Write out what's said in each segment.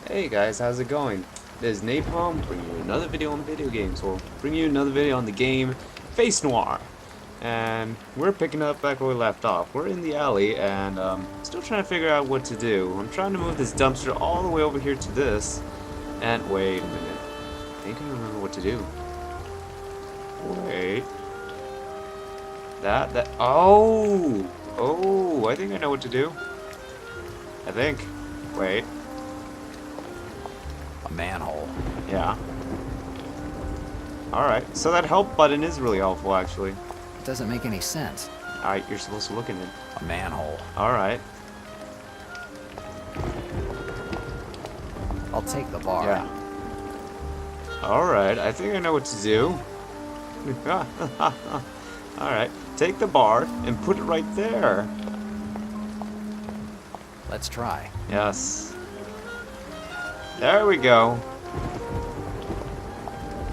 Hey guys, how's it going? This is Napalm bringing you another video on video games, or bringing you another video on the game Face Noir. And we're picking up back where we left off. We're in the alley and still trying to figure out what to do. I'm trying to move this dumpster all the way over here to this. And wait a minute. I think I remember what to do. Wait. Oh, I think I know what to do. I think. Wait. A manhole. Yeah. Alright, so that help button is really helpful, actually. It doesn't make any sense. Alright, you're supposed to look in it. A manhole. Alright. I'll take the bar. Yeah. Alright, I think I know what to do. Alright, take the bar and put it right there. Let's try. Yes. There we go.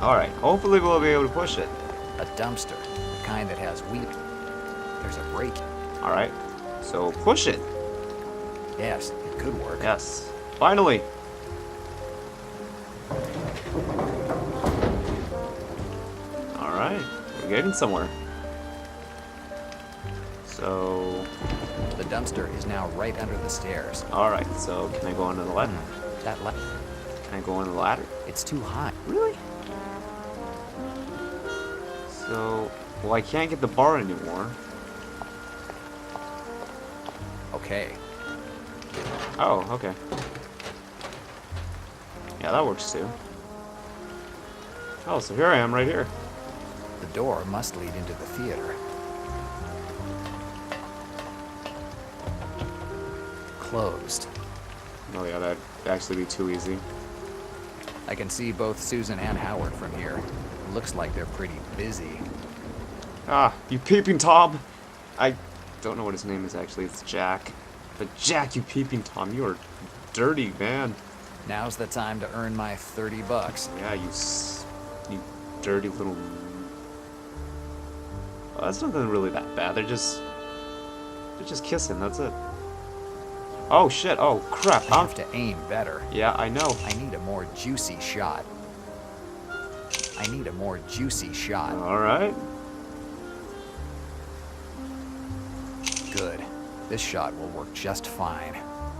Alright, hopefully we'll be able to push it. A dumpster. The kind that has wheat. There's a brake. Alright, so push it. Yes, it could work. Yes. Finally. Alright, we're getting somewhere. So... The dumpster is now right under the stairs. Alright, so can I go under the ladder? Can I go under the ladder? It's too high. Really? So... Well, I can't get the bar anymore. Okay. Oh, okay. Yeah, that works too. Oh, so here I am, right here. The door must lead into the theater. Closed. Oh yeah, that'd actually be too easy. I can see both Susan and Howard from here. Looks like they're pretty busy. Ah, you peeping Tom! I don't know what his name is actually, it's Jack. But Jack, you peeping Tom, you are dirty, man. Now's the time to earn my 30 bucks. Yeah, you dirty little... Oh, that's nothing really that bad, they're just kissing, that's it. Oh shit, oh crap, I have to aim better. Yeah, I know. I need a more juicy shot. I need a more juicy shot. Alright. Good. This shot will work just fine.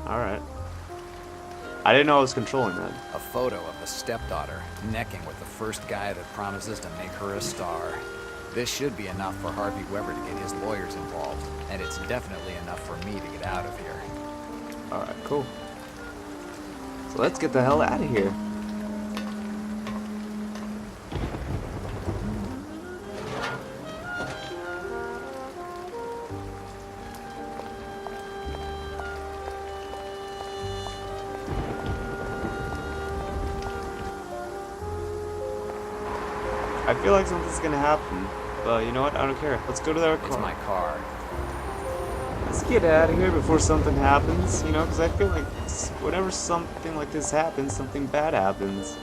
Alright. I didn't know I was controlling that. A photo of the stepdaughter necking with the first guy that promises to make her a star. This should be enough for Harvey Weber to get his lawyers involved, and it's definitely enough for me to get out of here. Alright, cool. So let's get the hell out of here. I feel like something's gonna happen, but you know what? I don't care. Let's go to their car. It's my car. Let's get out of here before something happens, you know, because I feel like whenever something like this happens, something bad happens.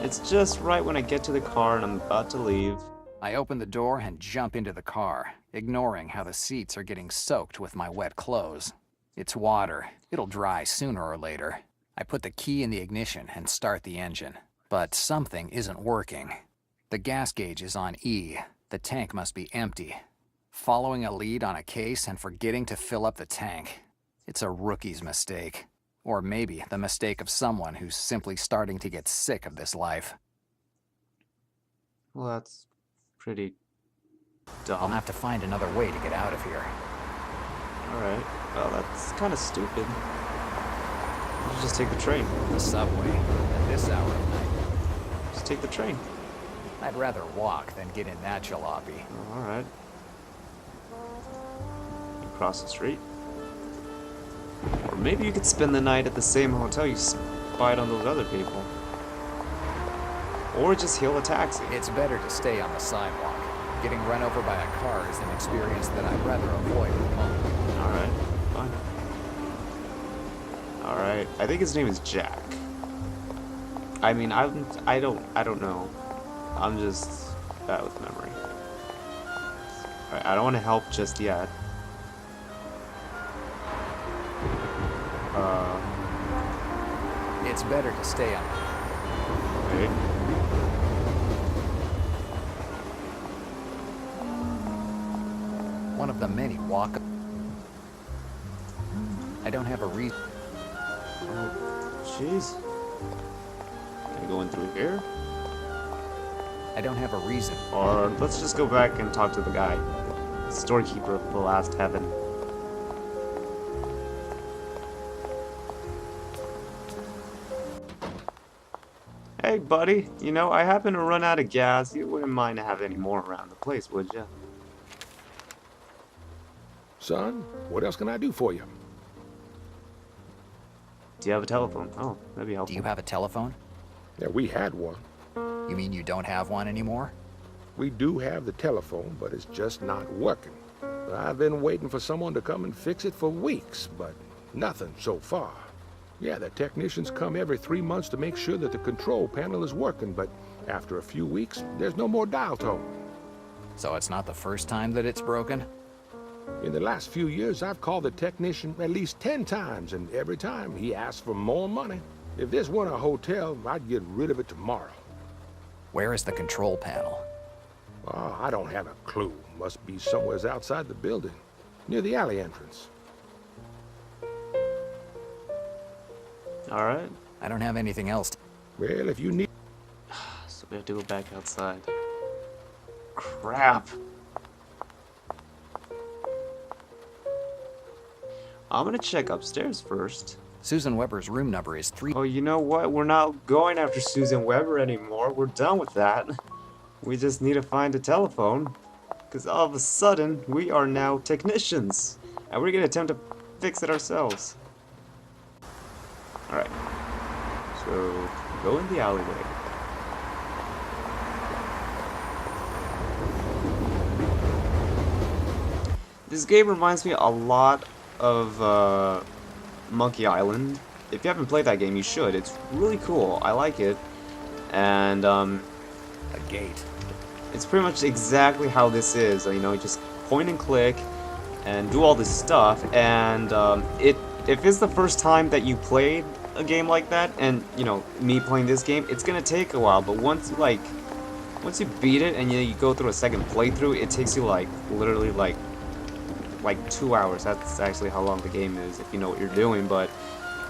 It's just right when I get to the car and I'm about to leave. I open the door and jump into the car, ignoring how the seats are getting soaked with my wet clothes. It's water. It'll dry sooner or later. I put the key in the ignition and start the engine, but something isn't working. The gas gauge is on E. The tank must be empty. Following a lead on a case and forgetting to fill up the tank. It's a rookie's mistake. Or maybe the mistake of someone who's simply starting to get sick of this life. Well, that's pretty I'll dumb. have to find another way to get out of here. Alright. Well, that's kind of stupid. You should just take the train. The subway, at this hour of night. Just take the train. I'd rather walk than get in that jalopy. Oh, alright. Across the street. Or maybe you could spend the night at the same hotel you spied on those other people. Or just hail a taxi. It's better to stay on the sidewalk. Getting run over by a car is an experience that I'd rather avoid at the moment. Alright, fine. Alright, I think his name is Jack. I mean, I don't know. I'm just bad with memory. Alright, I don't want to help just yet. It's better to stay on. Right. One of the many walk. I don't have a reason. Oh, jeez. Can I go in through here? I don't have a reason. Or let's just go back and talk to the guy. Storekeeper of the last heaven. Hey, buddy. You know, I happen to run out of gas. You wouldn't mind to have any more around the place, would you? Son, what else can I do for you? Do you have a telephone? Oh, that'd be helpful. Do you have a telephone? Yeah, we had one. You mean you don't have one anymore? We do have the telephone, but it's just not working. I've been waiting for someone to come and fix it for weeks, but nothing so far. Yeah, the technicians come every 3 months to make sure that the control panel is working, but after a few weeks, there's no more dial tone. So it's not the first time that it's broken? In the last few years, I've called the technician at least 10 times, and every time he asks for more money. If this weren't a hotel, I'd get rid of it tomorrow. Where is the control panel? Oh, I don't have a clue. Must be somewhere outside the building, near the alley entrance. Alright. I don't have anything else. Well, if you need... So we have to go back outside. Crap. I'm gonna check upstairs first. Susan Weber's room number is 3. Oh, you know what? We're not going after Susan Weber anymore. We're done with that. We just need to find a telephone. Because all of a sudden, we are now technicians. And we're gonna attempt to fix it ourselves. Alright. So, go in the alleyway. This game reminds me a lot of Monkey Island. If you haven't played that game, you should. It's really cool. I like it. And A gate. it's pretty much exactly how this is. You know, just point and click and do all this stuff. And if it's the first time that you played a game like that, and you know, me playing this game, it's gonna take a while. But once you beat it and you go through a second playthrough, it takes you literally like 2 hours. That's actually how long the game is if you know what you're doing. But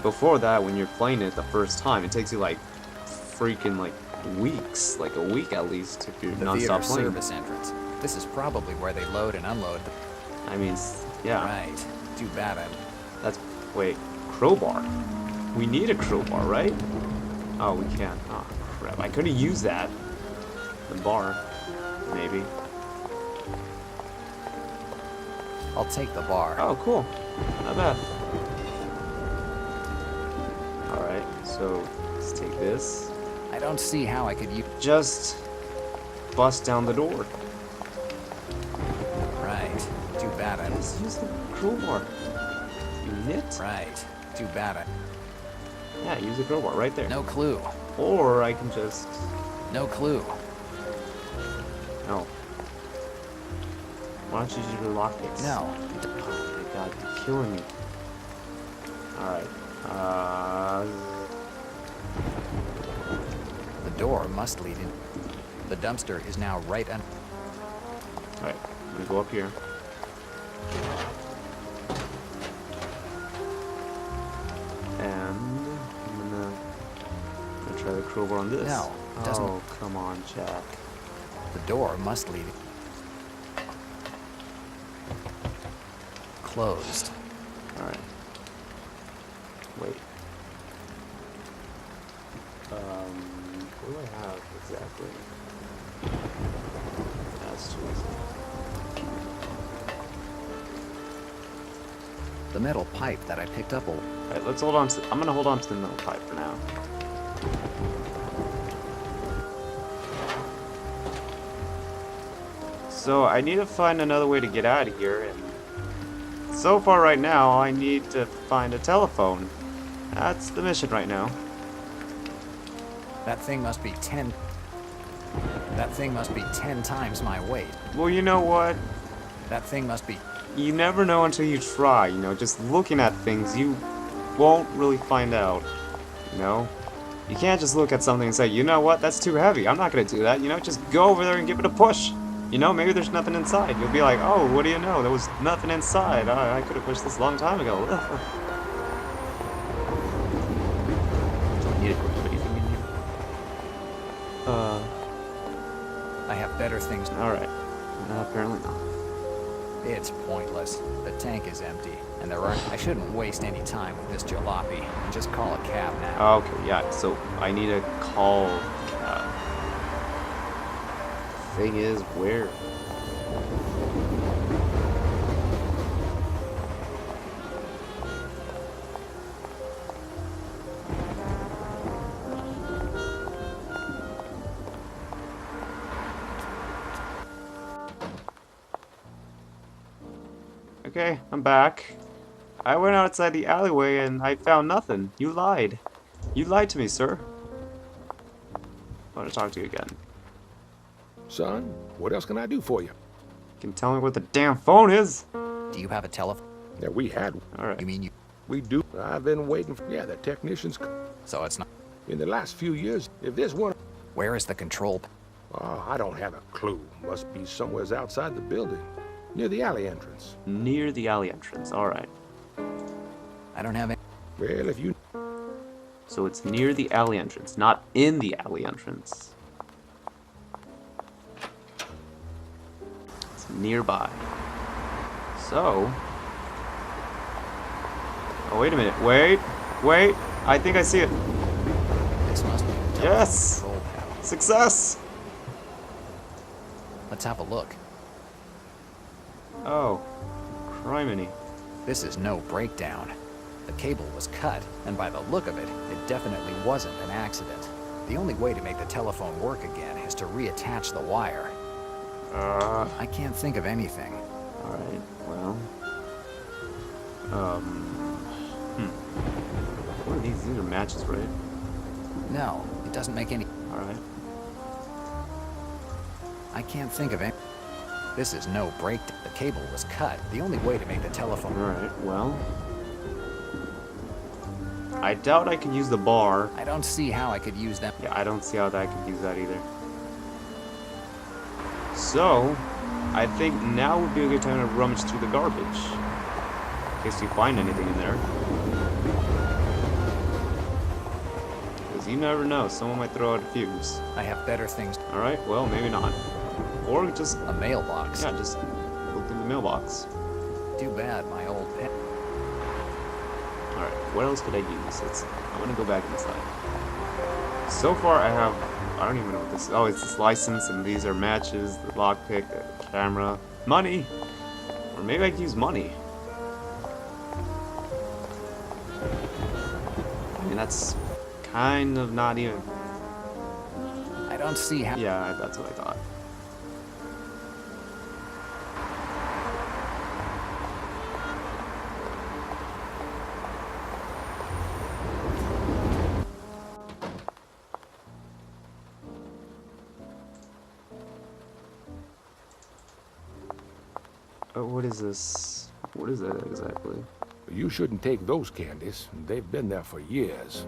before that, when you're playing it the first time, it takes you freaking weeks, like a week at least, if you're The non-stop theater playing. service entrance. This is probably where they load and unload. I mean, yeah. Right. Too bad That's wait, crowbar. We need a crowbar, right? Oh, we can't. Oh, crap! I could have used that. The bar, maybe. I'll take the bar. Oh, cool. Not bad. All right, so let's take this. I don't see how I could use. Just bust down the door. Right. Too bad Let's use the crowbar. You nit? Right. Too bad Yeah, use the crowbar right there. No clue. Or I can just... No clue. No. Why don't you use your lockpicks? No. Oh my god, you're killing me. Alright. The door must lead in. The dumpster is now right under. Alright, I'm gonna go up here. And I'm gonna try the crowbar on this. No, it doesn't. Oh, come on, Jack. The door must lead. Closed. Alright. Wait. What do I have exactly? That's too easy. The metal pipe that I picked up will. Alright, let's hold on to... I'm gonna hold on to the metal pipe for now. So, I need to find another way to get out of here, and... So far right now, I need to find a telephone. That's the mission right now. That thing must be 10. That thing must be 10 times my weight. Well, you know what? That thing must be. You never know until you try, you know, just looking at things, you won't really find out. You know? You can't just look at something and say, you know what, that's too heavy. I'm not gonna do that. You know, just go over there and give it a push. You know, maybe there's nothing inside. You'll be like, oh, what do you know? There was nothing inside. I could have pushed this a long time ago. Don't need to grab anything in here. I have better things. Alright. Apparently not. It's pointless. The tank is empty, and there aren't. I shouldn't waste any time with this jalopy. Just call a cab now. Okay, yeah, so I need to call cab. Thing is, where? Okay, I'm back. I went outside the alleyway and I found nothing. You lied. You lied to me, sir. I want to talk to you again. Son, what else can I do for you? Can you tell me what the damn phone is? Do you have a telephone? Yeah, we had. Alright. You mean you? We do. I've been waiting for. Yeah, the technicians. So it's not. In the last few years, if there's one. Where is the control? Oh, I don't have a clue. Must be somewhere outside the building. Near the alley entrance. Near the alley entrance. Alright. I don't have any. Well, if you. So it's near the alley entrance, not in the alley entrance. It's nearby. So. Oh, wait a minute. Wait. Wait. I think I see it. This must be the Yes! control panel. Success! Let's have a look. Oh. Criminy. This is no breakdown. The cable was cut, and by the look of it, it definitely wasn't an accident. The only way to make the telephone work again is to reattach the wire. I can't think of anything. Alright, well. What are these? These are matches, right? No, it doesn't make any. Alright. I can't think of any. This is no breakdown. The cable was cut. The only way to make the telephone. Alright, well. I doubt I could use the bar. I don't see how I could use them. Yeah, I don't see how I could use that either. So, I think now would be a good time to rummage through the garbage. In case you find anything in there. Because you never know, someone might throw out a fuse. I have better things. Alright, well, maybe not. Or just, A mailbox. yeah, just look in the mailbox. Too bad, my old pen. Alright, what else could I use? I want to go back inside. So far, I don't even know what this is. Oh, it's this license, and these are matches, the lockpick, the camera, money. Or maybe I could use money. I mean, that's kind of not even. I don't see how. Yeah, that's what I thought. Oh, what is this? What is that exactly? You shouldn't take those candies. They've been there for years.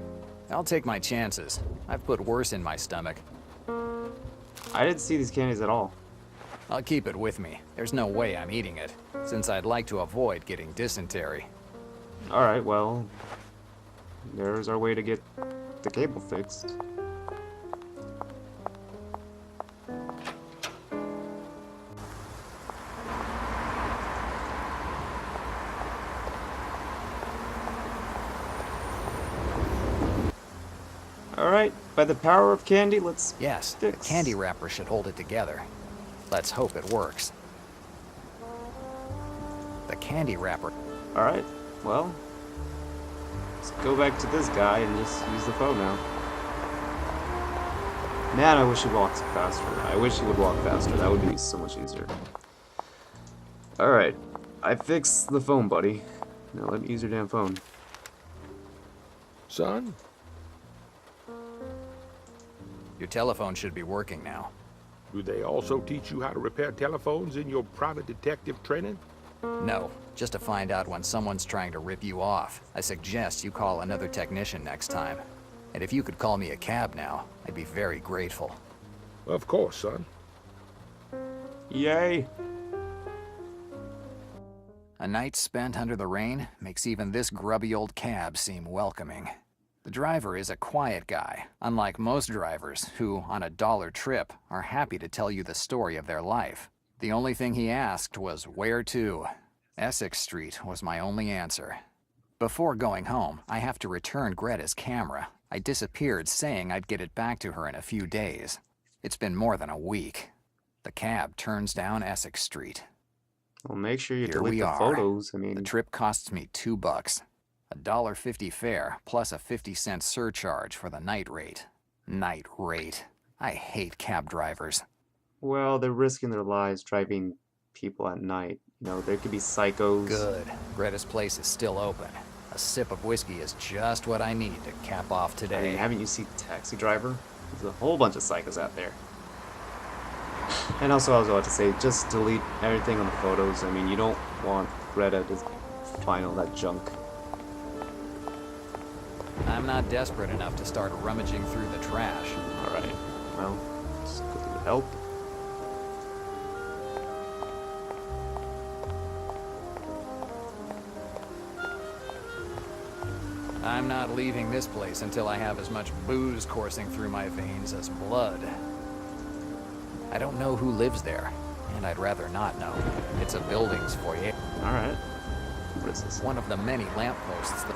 I'll take my chances. I've put worse in my stomach. I didn't see these candies at all. I'll keep it with me. There's no way I'm eating it, since I'd like to avoid getting dysentery. Alright, well, there's our way to get the cable fixed. Alright, by the power of candy, let's Yes, fix. the candy wrapper should hold it together. Let's hope it works. The candy wrapper. Alright, well, let's go back to this guy and just use the phone now. Man, I wish he walked faster. I wish he would walk faster. That would be so much easier. Alright, I fixed the phone, buddy. Now let me use your damn phone. Son, Your telephone should be working now. do they also teach you how to repair telephones in your private detective training? No, just to find out when someone's trying to rip you off. I suggest you call another technician next time. And if you could call me a cab now, I'd be very grateful. Of course, son. Yay! A night spent under the rain makes even this grubby old cab seem welcoming. The driver is a quiet guy, unlike most drivers who, on a dollar trip, are happy to tell you the story of their life. The only thing he asked was, "Where to?" Essex Street was my only answer. Before going home, I have to return Greta's camera. I disappeared saying I'd get it back to her in a few days. It's been more than a week. The cab turns down Essex Street. Well, make sure you Here delete we the are. photos. I The mean, trip costs me $2. $1.50 fare plus a 50-cent surcharge for the night rate. Night rate. I hate cab drivers. well, they're risking their lives driving people at night. You know, there could be psychos. Good. Greta's place is still open. A sip of whiskey is just what I need to cap off I today. mean, haven't you seen Taxi Driver? There's a whole bunch of psychos out there. And also, I was about to say, just delete everything on the photos. I mean, you don't want Greta to find all that junk. I'm not desperate enough to start rummaging through the trash. Alright, well, just go through the help. I'm not leaving this place until I have as much booze coursing through my veins as blood. I don't know who lives there, and I'd rather not know. It's a building's foyer. Alright. What is this? One of the many lampposts that...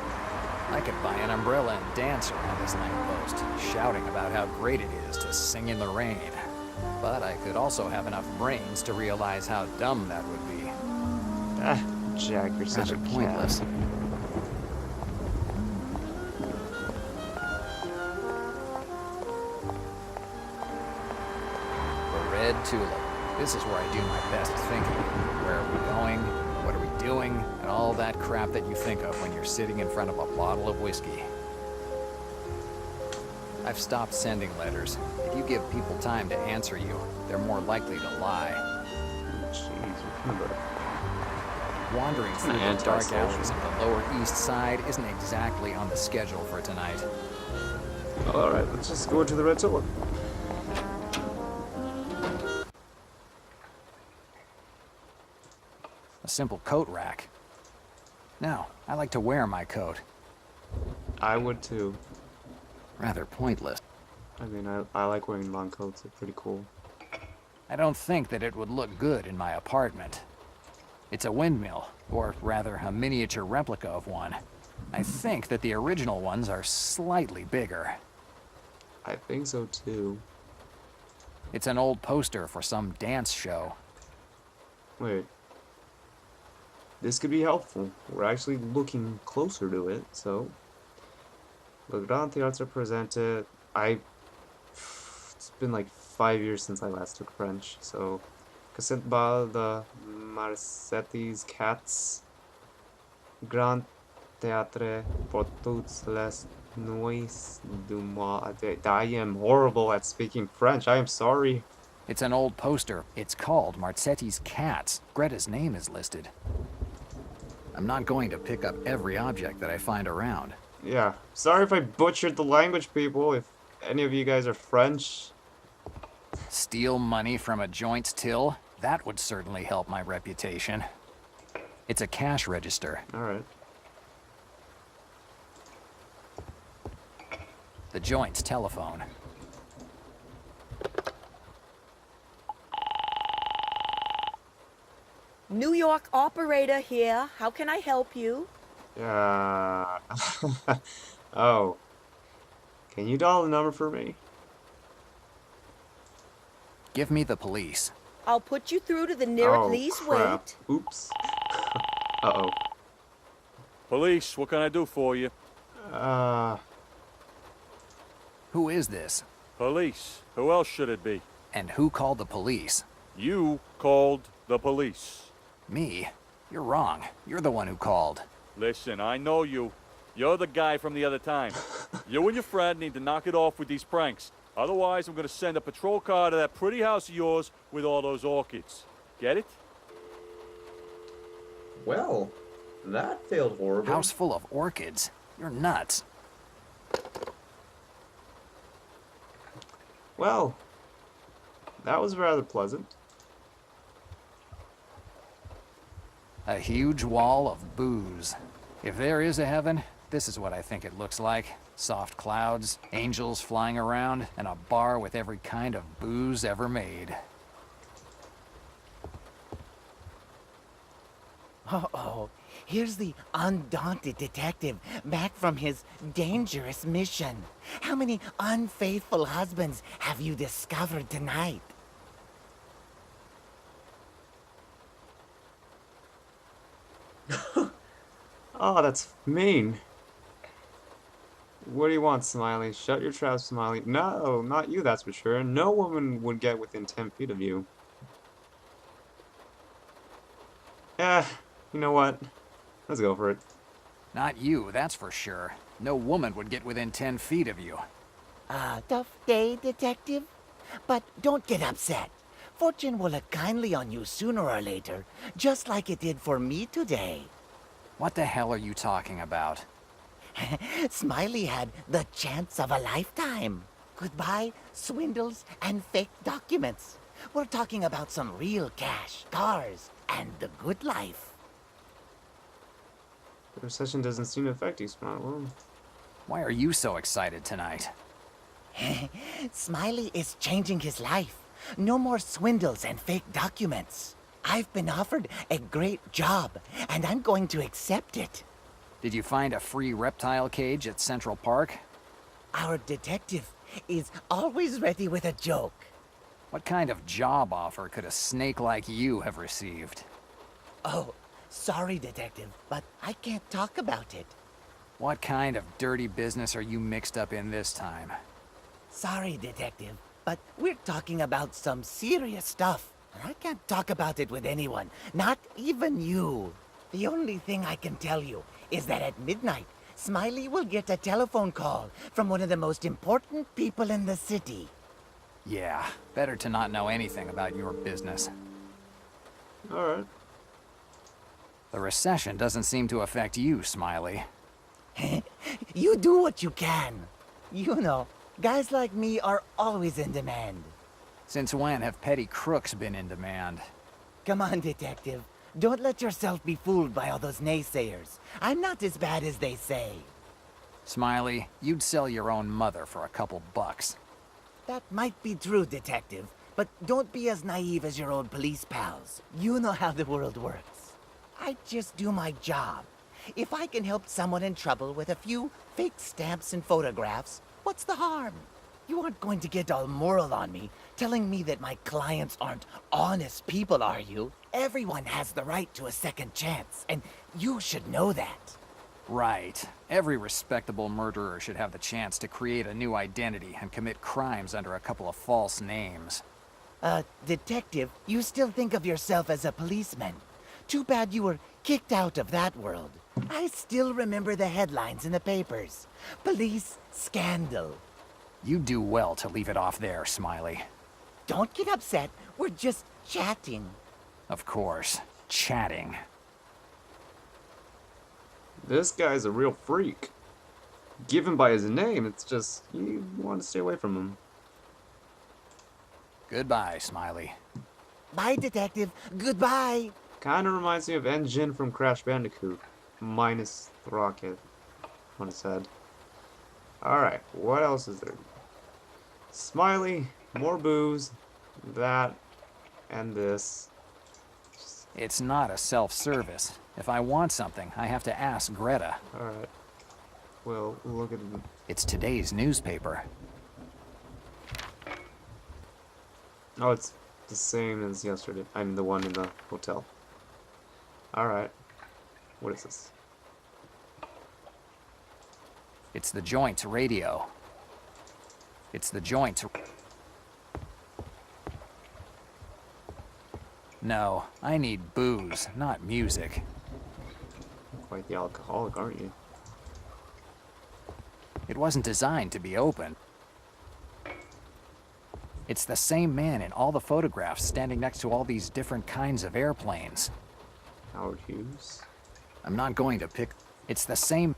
I could buy an umbrella and dance around this lamppost, shouting about how great it is to sing in the rain. But I could also have enough brains to realize how dumb that would be. Ah, Jack, you're such Rather a pointless. cat. The Red Tulip. This is where I do my best thinking. Where are we going? What are we doing? And all that crap that you think of when you're sitting in front of a bottle of whiskey. I've stopped sending letters. If you give people time to answer you, they're more likely to lie. Jeez, what kind of a... Wandering through the dark alleys of the Lower East Side isn't exactly on the schedule for tonight. Alright, let's just go to the Red Tulip. A simple coat rack. No, I like to wear my coat. I would too. Rather pointless. I mean, I like wearing long coats. They're pretty cool. I don't think that it would look good in my apartment. It's a windmill, or rather a miniature replica of one. I think that the original ones are slightly bigger. I think so too. It's an old poster for some dance show. Wait. This could be helpful. We're actually looking closer to it, so... The Grand Theatre presented... It's been like 5 years since I last took French, so... Cassette Bal de Marsetti's Cats... Grand Theatre pour toutes les nuits du mois. I am horrible at speaking French. I am sorry. It's an old poster. It's called Marsetti's Cats. Greta's name is listed. I'm not going to pick up every object that I find around. Yeah. Sorry if I butchered the language, people. If any of you guys are French. Steal money from a joint's till? That would certainly help my reputation. It's a cash register. Alright. The joint's telephone. New York operator here. How can I help you? Yeah. Oh. Can you dial the number for me? Give me the police. I'll put you through to the nearest police crap. wait. Oops. Uh-oh. Police, what can I do for you? Who is this? Police. Who else should it be? And who called the police? You called the police. Me? You're wrong. You're the one who called. Listen, I know you. You're the guy from the other time. You and your friend need to knock it off with these pranks. Otherwise, I'm gonna send a patrol car to that pretty house of yours with all those orchids. Get it? Well, that failed horribly. House full of orchids. You're nuts. Well, that was rather pleasant. A huge wall of booze. If there is a heaven, this is what I think it looks like. Soft clouds, angels flying around, and a bar with every kind of booze ever made. Uh-oh, here's the undaunted detective back from his dangerous mission. How many unfaithful husbands have you discovered tonight? Oh, that's mean. What do you want, Smiley? Shut your trap, Smiley. No, not you, that's for sure. No woman would get within 10 feet of you. Eh, you know what? Let's go for it. Not you, that's for sure. No woman would get within 10 feet of you. Tough day, detective? But don't get upset. Fortune will look kindly on you sooner or later, just like it did for me today. What the hell are you talking about? Smiley had the chance of a lifetime. Goodbye, swindles and fake documents. We're talking about some real cash, cars, and the good life. The recession doesn't seem to affect you, Smiley. Well, Why are you so excited tonight? Smiley is changing his life. No more swindles and fake documents. I've been offered a great job, and I'm going to accept it. Did you find a free reptile cage at Central Park? Our detective is always ready with a joke. What kind of job offer could a snake like you have received? Oh, sorry, detective, but I can't talk about it. What kind of dirty business are you mixed up in this time? Sorry, detective, but we're talking about some serious stuff. And I can't talk about it with anyone, not even you. The only thing I can tell you is that at midnight, Smiley will get a telephone call from one of the most important people in the city. Yeah, better to not know anything about your business. alright. The recession doesn't seem to affect you, Smiley. You do what you can. You know, guys like me are always in demand. Since when have petty crooks been in demand? Come on, detective. Don't let yourself be fooled by all those naysayers. I'm not as bad as they say. Smiley, you'd sell your own mother for a couple bucks. That might be true, detective, but don't be as naive as your old police pals. You know how the world works. I just do my job. If I can help someone in trouble with a few fake stamps and photographs, what's the harm? You aren't going to get all moral on me, telling me that my clients aren't honest people, are you? Everyone has the right to a second chance, and you should know that. Right. Every respectable murderer should have the chance to create a new identity and commit crimes under a couple of false names. Detective, you still think of yourself as a policeman. Too bad you were kicked out of that world. I still remember the headlines in the papers. Police scandal. You do well to leave it off there, Smiley. Don't get upset. We're just chatting. Of course. Chatting. This guy's a real freak. Given by his name, it's just, you want to stay away from him. Goodbye, Smiley. Bye, detective. Goodbye. Kinda reminds me of Engine from Crash Bandicoot. Minus the rocket on his head. Alright, what else is there? Smiley, more booze, that, and this. It's not a self-service. If I want something, I have to ask Greta. Alright. Well, look at him. It's today's newspaper. Oh, it's the same as yesterday. I mean, the one in the hotel. Alright. What is this? It's the Joint radio. It's the Joint. No, I need booze, not music. Quite the alcoholic, aren't you? It wasn't designed to be open. It's the same man in all the photographs standing next to all these different kinds of airplanes. Howard Hughes. I'm not going to pick... It's the same...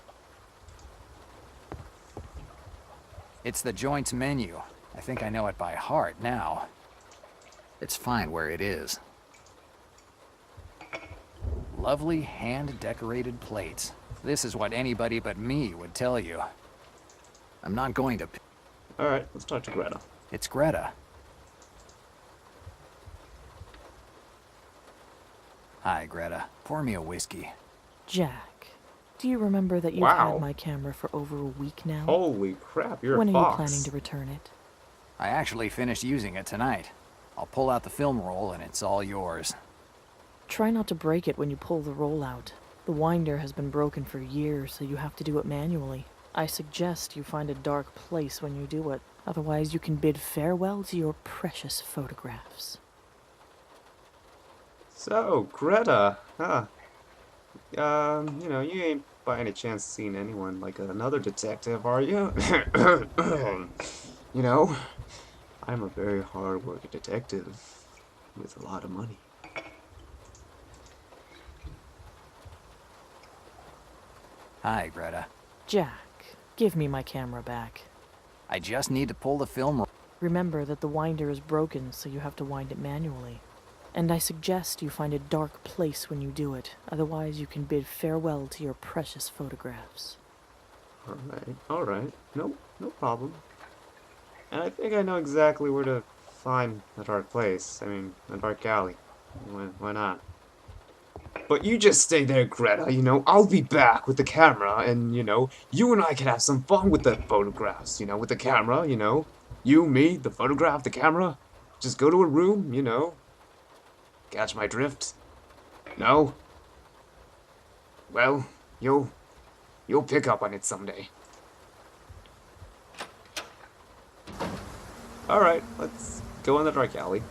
It's the Joint's menu. I think I know it by heart now. It's fine where it is. Lovely hand-decorated plates. This is what anybody but me would tell you. I'm not going to... Alright, let's talk to Greta. It's Greta. Hi, Greta. Pour me a whiskey. Jack, do you remember that you've Wow. had my camera for over a week now? Holy crap, you're When a are you fox. planning to return it? I actually finished using it tonight. I'll pull out the film roll and it's all yours. Try not to break it when you pull the roll out. The winder has been broken for years, so you have to do it manually. I suggest you find a dark place when you do it. Otherwise, you can bid farewell to your precious photographs. So, Greta, huh? You know, you ain't by any chance seen anyone like another detective, are you? You know, I'm a very hard-working detective with a lot of money. Hi, Greta. Jack, give me my camera back. I just need to pull the film roll. Remember that the winder is broken, so you have to wind it manually. And I suggest you find a dark place when you do it. Otherwise, you can bid farewell to your precious photographs. Alright. No problem. And I think I know exactly where to find the dark place. I mean, the dark alley. Why not? But you just stay there, Greta, you know, I'll be back with the camera, and, you know, you and I can have some fun with the photographs, you know, with the camera, you know. You, me, the photograph, the camera. Just go to a room, you know. Catch my drift? No? Well, you'll pick up on it someday. Alright, let's go in the dark alley.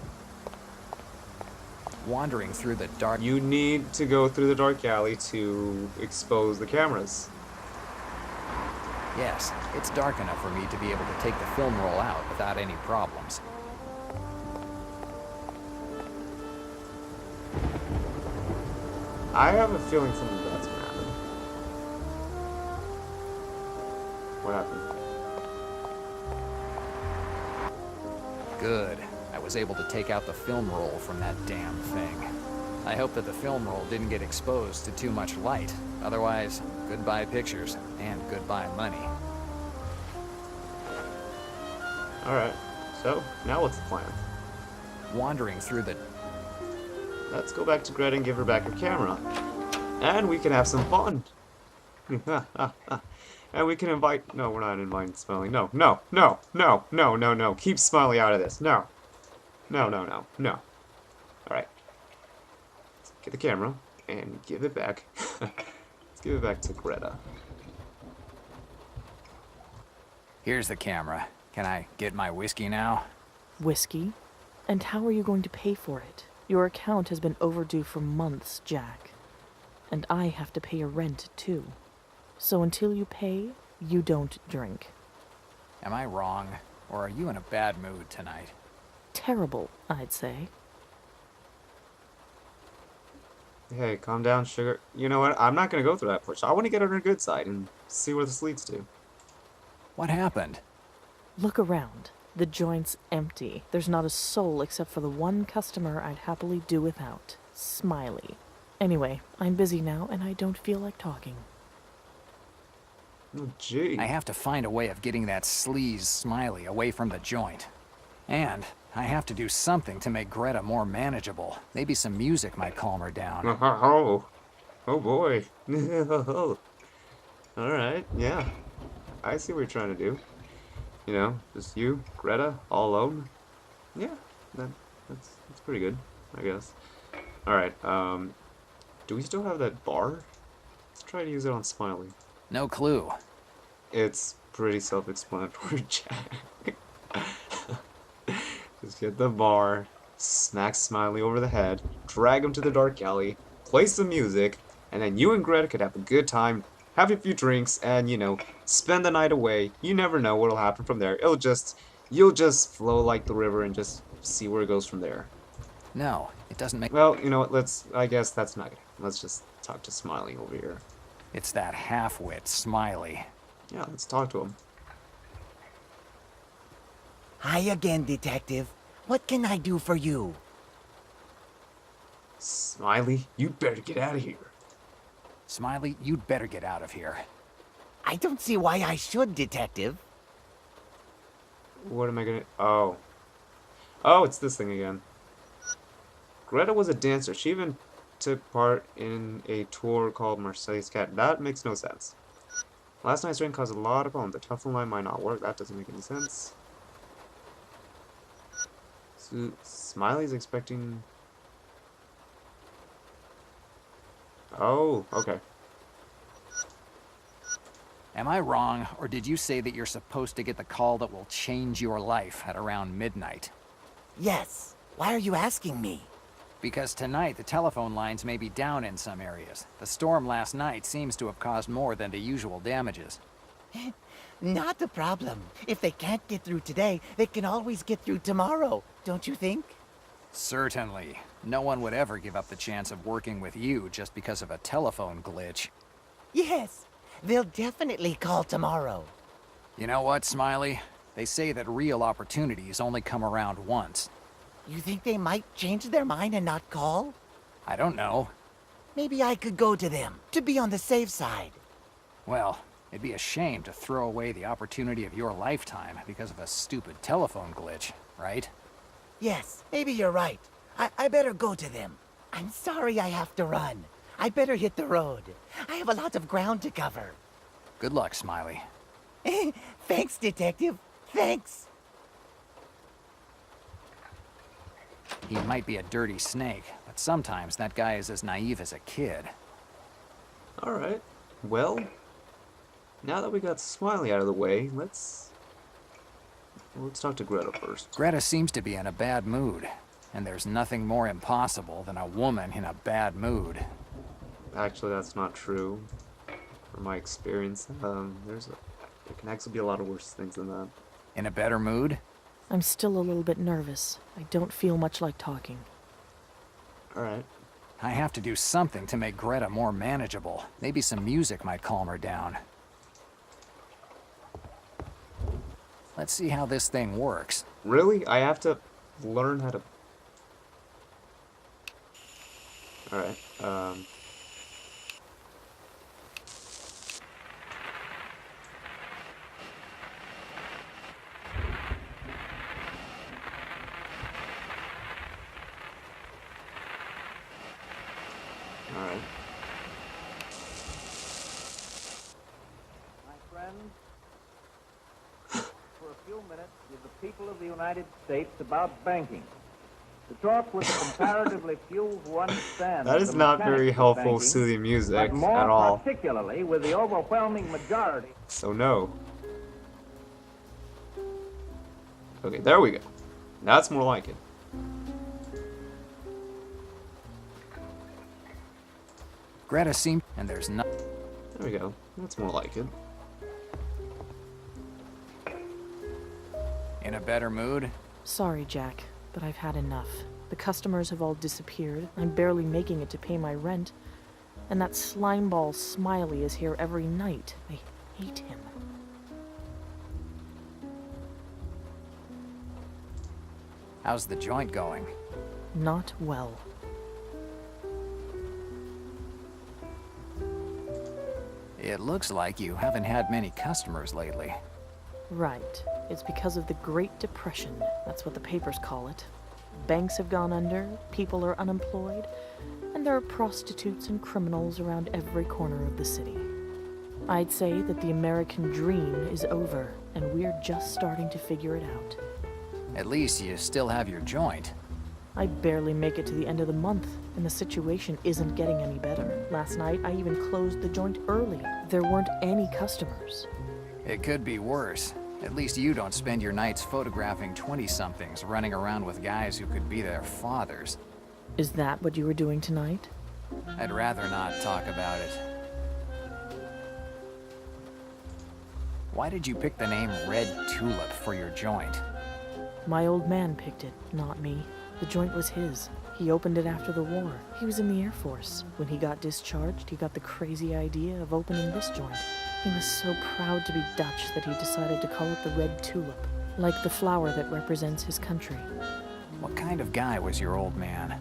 Wandering through the dark... You need to go through the dark alley to expose the cameras. Yes, it's dark enough for me to be able to take the film roll out without any problems. I have a feeling something bad's gonna happen. What happened? Good. I was able to take out the film roll from that damn thing. I hope that the film roll didn't get exposed to too much light. Otherwise, goodbye pictures and goodbye money. Alright, so now what's the plan? Wandering through the... Let's go back to Greta and give her back her camera. And we can have some fun. And we can invite... No, we're not inviting Smiley. No. Keep Smiley out of this. No. Alright. Let's get the camera and give it back. Let's give it back to Greta. Here's the camera. Can I get my whiskey now? Whiskey? And how are you going to pay for it? Your account has been overdue for months, Jack. And I have to pay your rent, too. So until you pay, you don't drink. Am I wrong? Or are you in a bad mood tonight? Terrible, I'd say. Hey, calm down, sugar. You know what? I'm not going to go through that porch. I want to get on her good side and see where this leads to. What happened? Look around. The joint's empty. There's not a soul except for the one customer I'd happily do without. Smiley. Anyway, I'm busy now and I don't feel like talking. Oh, gee. I have to find a way of getting that sleaze Smiley away from the joint. And I have to do something to make Greta more manageable. Maybe some music might calm her down. Oh boy. Alright, yeah. I see what you're trying to do. You know, just you, Greta, all alone. Yeah, that's pretty good, I guess. Alright, do we still have that bar? Let's try to use it on Smiley. No clue. It's pretty self-explanatory, Jack. Just get the bar, smack Smiley over the head, drag him to the dark alley, play some music, and then you and Greta could have a good time, have a few drinks, and, you know, spend the night away. You never know what'll happen from there. You'll just flow like the river and just see where it goes from there. No, it doesn't make... Well, you know what, I guess that's not good. Let's just talk to Smiley over here. It's that half-wit Smiley. Yeah, let's talk to him. Hi again, Detective. What can I do for you? Smiley, you better get out of here. Smiley, you'd better get out of here. I don't see why I should, Detective. What am I gonna... Oh. Oh, it's this thing again. Greta was a dancer. She even took part in a tour called Marseille's Cat. That makes no sense. Last night's rain caused a lot of problems. The telephone line might not work. That doesn't make any sense. So, Smiley's expecting... Oh, okay. Am I wrong, or did you say that you're supposed to get the call that will change your life at around midnight? Yes. Why are you asking me? Because tonight the telephone lines may be down in some areas. The storm last night seems to have caused more than the usual damages. Not a problem. If they can't get through today, they can always get through tomorrow, don't you think? Certainly. No one would ever give up the chance of working with you just because of a telephone glitch. Yes. They'll definitely call tomorrow. You know what, Smiley? They say that real opportunities only come around once. You think they might change their mind and not call? I don't know. Maybe I could go to them, to be on the safe side. Well, it'd be a shame to throw away the opportunity of your lifetime because of a stupid telephone glitch, right? Yes, maybe you're right. I better go to them. I'm sorry I have to run. I better hit the road. I have a lot of ground to cover. Good luck, Smiley. Thanks, Detective. Thanks. He might be a dirty snake, but sometimes that guy is as naive as a kid. Alright. Well, now that we got Smiley out of the way, let's talk to Greta first. Greta seems to be in a bad mood, and there's nothing more impossible than a woman in a bad mood. Actually, that's not true. From my experience, there can actually be a lot of worse things than that. In a better mood? I'm still a little bit nervous. I don't feel much like talking. Alright. I have to do something to make Greta more manageable. Maybe some music might calm her down. Let's see how this thing works. Really? I have to learn how to... Alright, Alright. My friends, for a few minutes with the people of the United States about banking. To talk with the comparatively few who understand. That is the not mechanics very of helpful, banking, soothing music but more at all. particularly with the overwhelming majority. So no. Okay, there we go. That's more like it. Greta seems... and there's no... There we go. That's more like it. In a better mood? Sorry, Jack, but I've had enough. The customers have all disappeared. I'm barely making it to pay my rent. And that slimeball Smiley is here every night. I hate him. How's the joint going? Not well. It looks like you haven't had many customers lately. Right. It's because of the Great Depression. That's what the papers call it. Banks have gone under, people are unemployed, and there are prostitutes and criminals around every corner of the city. I'd say that the American dream is over, and we're just starting to figure it out. At least you still have your joint. I barely make it to the end of the month, and the situation isn't getting any better. Last night, I even closed the joint early. There weren't any customers. It could be worse. At least you don't spend your nights photographing 20-somethings running around with guys who could be their fathers. Is that what you were doing tonight? I'd rather not talk about it. Why did you pick the name Red Tulip for your joint? My old man picked it, not me. The joint was his. He opened it after the war. He was in the Air Force. When he got discharged, he got the crazy idea of opening this joint. He was so proud to be Dutch that he decided to call it the Red Tulip. like the flower that represents his country. What kind of guy was your old man?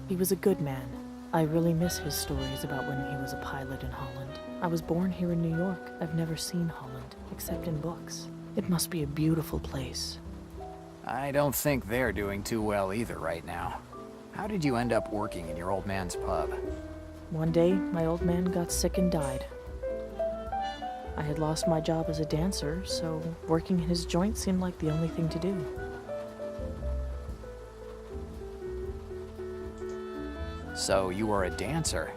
He was a good man. I really miss his stories about when he was a pilot in Holland. I was born here in New York. I've never seen Holland, except in books. It must be a beautiful place. I don't think they're doing too well either right now. How did you end up working in your old man's pub? One day, my old man got sick and died. I had lost my job as a dancer, so working in his joint seemed like the only thing to do. So you were a dancer?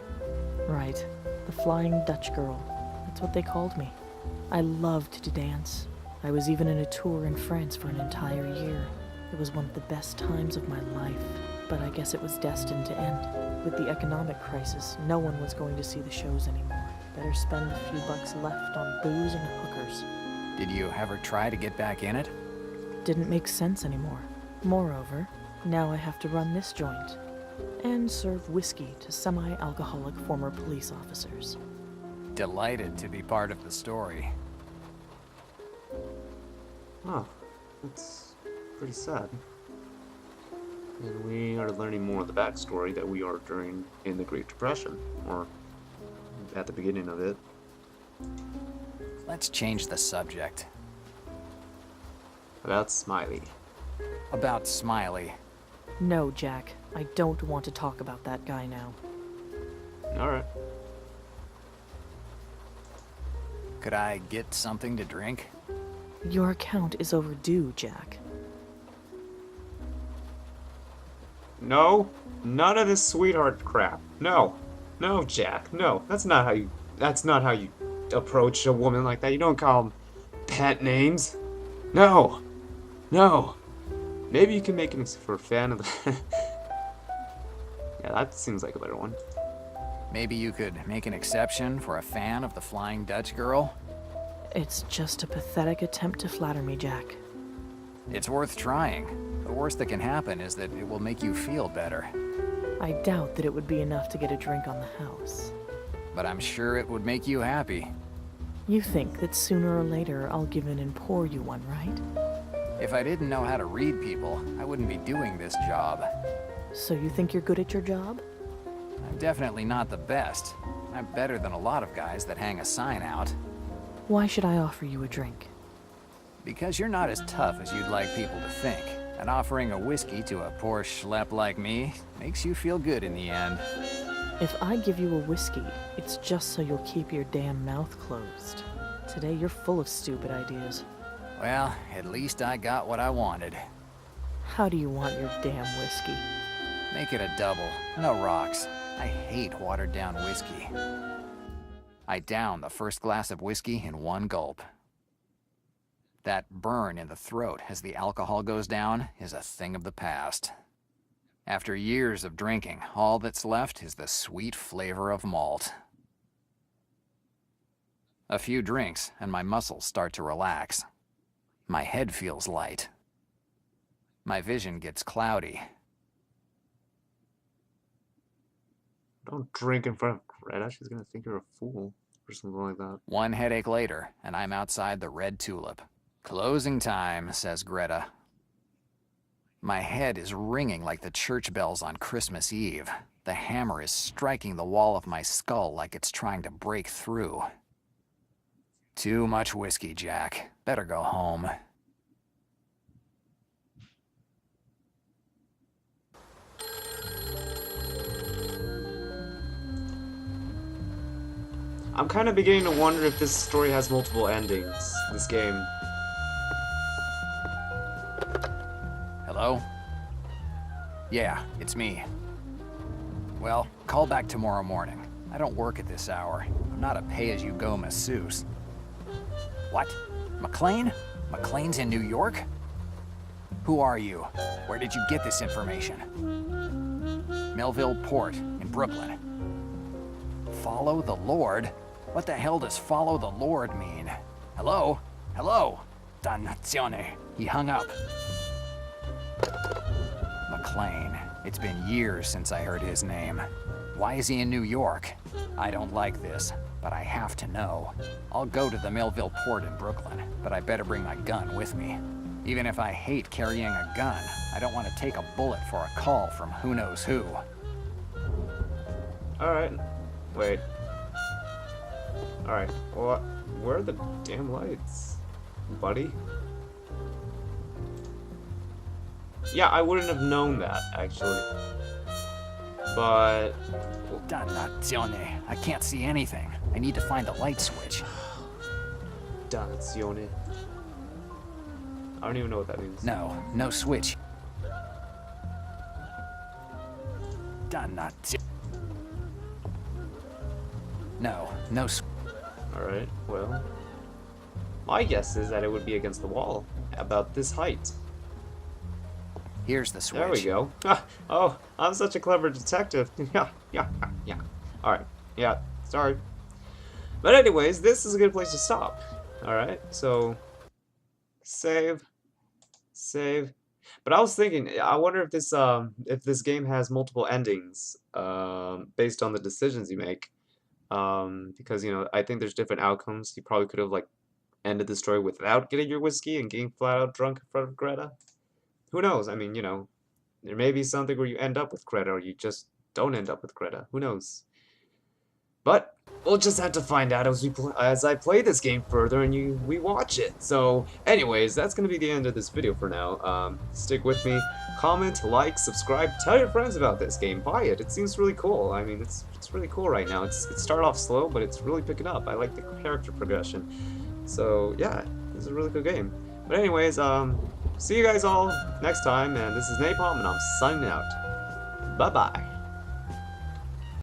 Right. The Flying Dutch Girl. That's what they called me. I loved to dance. I was even in a tour in France for an entire year. It was one of the best times of my life, but I guess it was destined to end. With the economic crisis, no one was going to see the shows anymore. Better spend the few bucks left on booze and hookers. Did you ever try to get back in it? Didn't make sense anymore. Moreover, now I have to run this joint and serve whiskey to semi-alcoholic former police officers. Delighted to be part of the story. Oh, that's pretty sad. And we are learning more of the backstory that we are during in the Great Depression, or at the beginning of it. Let's change the subject. About Smiley. About Smiley. No, Jack. I don't want to talk about that guy now. Alright. Could I get something to drink? Your account is overdue, Jack. No, none of this sweetheart crap. No. No, Jack. No. That's not how you approach a woman like that. You don't call them pet names. No. No. Maybe you can make him for a fan of the Yeah, that seems like a better one. Maybe you could make an exception for a fan of the Flying Dutch Girl? It's just a pathetic attempt to flatter me, Jack. It's worth trying. The worst that can happen is that it will make you feel better. I doubt that it would be enough to get a drink on the house. But I'm sure it would make you happy. You think that sooner or later I'll give in and pour you one, right? If I didn't know how to read people, I wouldn't be doing this job. So you think you're good at your job? I'm definitely not the best. I'm better than a lot of guys that hang a sign out. Why should I offer you a drink? Because you're not as tough as you'd like people to think. And offering a whiskey to a poor schlep like me makes you feel good in the end. If I give you a whiskey, it's just so you'll keep your damn mouth closed. Today you're full of stupid ideas. Well, at least I got what I wanted. How do you want your damn whiskey? Make it a double. No rocks. I hate watered-down whiskey. I down the first glass of whiskey in one gulp. That burn in the throat as the alcohol goes down is a thing of the past. After years of drinking, all that's left is the sweet flavor of malt. A few drinks, and my muscles start to relax. My head feels light. My vision gets cloudy. Don't drink in front of Greta. She's gonna think you're a fool or something like that. One headache later, and I'm outside the Red Tulip. Closing time, says Greta. My head is ringing like the church bells on Christmas Eve. The hammer is striking the wall of my skull like it's trying to break through. Too much whiskey, Jack. Better go home. I'm kind of beginning to wonder if this story has multiple endings, this game. Hello? Yeah, it's me. Well, call back tomorrow morning. I don't work at this hour. I'm not a pay-as-you-go masseuse. What? McLean? McLean's in New York? Who are you? Where did you get this information? Melville Port in Brooklyn. Follow the Lord? What the hell does follow the Lord mean? Hello? Hello? Dannazione. He hung up. McLean. It's been years since I heard his name. Why is he in New York? I don't like this, but I have to know. I'll go to the Melville Port in Brooklyn, but I better bring my gun with me. Even if I hate carrying a gun, I don't want to take a bullet for a call from who knows who. Alright. Wait. Alright. Well, where are the damn lights, buddy? Yeah, I wouldn't have known that, actually. But... Dannazione. I can't see anything. I need to find the light switch. Dannazione. I don't even know what that means. No switch. Dannazione. No switch. Alright, well... my guess is that it would be against the wall, about this height. Here's the switch. There we go. Oh, I'm such a clever detective. Yeah. Alright, yeah, sorry. But anyways, this is a good place to stop. Alright, so... Save. But I was thinking, I wonder if this game has multiple endings, based on the decisions you make. Because, you know, I think there's different outcomes. You probably could have, like, ended the story without getting your whiskey and getting flat out drunk in front of Greta. Who knows? I mean, you know, there may be something where you end up with Greta or you just don't end up with Greta. Who knows? But we'll just have to find out as I play this game further and we watch it. So, anyways, that's going to be the end of this video for now. Stick with me. Comment, like, subscribe, tell your friends about this game. Buy it. It seems really cool. I mean, it's really cool right now. It started off slow, but it's really picking up. I like the character progression. So, yeah, this is a really good game. But anyways, see you guys all next time, and this is Napalm, and I'm signing out. Bye-bye.